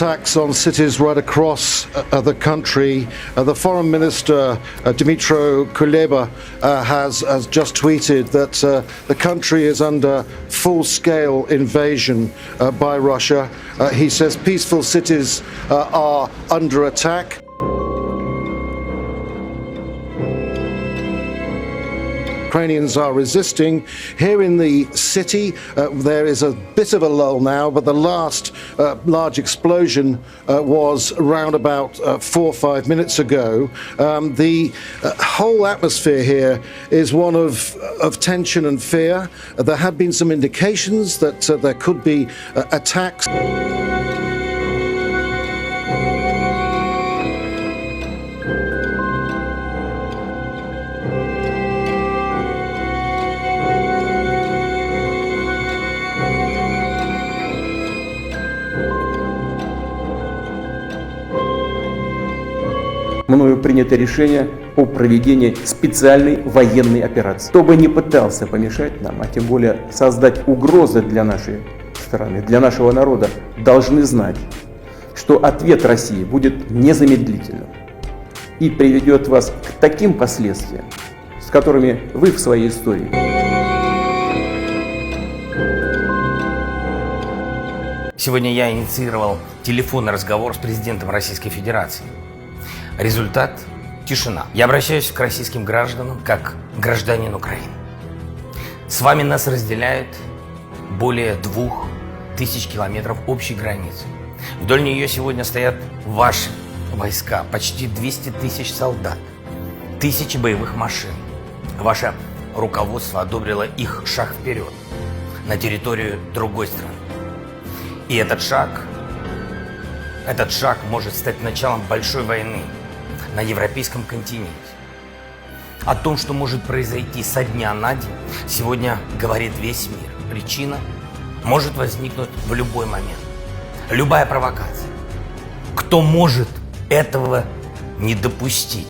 Attacks on cities right across the country. The foreign minister, Dmytro Kuleba, has just tweeted that the country is under full-scale invasion by Russia. He says peaceful cities are under attack. Ukrainians are resisting. Here in the city, there is a bit of a lull now, but the last large explosion was around about 4 or 5 minutes ago. The whole atmosphere here is one of tension and fear. There have been some indications that there could be attacks. Мною принято решение о проведении специальной военной операции. Кто бы ни пытался помешать нам, а тем более создать угрозы для нашей страны, для нашего народа, должны знать, что ответ России будет незамедлительным и приведет вас к таким последствиям, с которыми вы в своей истории. Сегодня я инициировал телефонный разговор с президентом Российской Федерации. Результат – тишина. Я обращаюсь к российским гражданам как гражданин Украины. С вами нас разделяет более 2000 километров общей границы. Вдоль нее сегодня стоят ваши войска, почти 200 тысяч солдат, тысячи боевых машин. Ваше руководство одобрило их шаг вперед на территорию другой страны. И этот шаг может стать началом большой войны на европейском континенте. О том, что может произойти со дня на день, сегодня говорит весь мир. Причина может возникнуть в любой момент. Любая провокация. Кто может этого не допустить?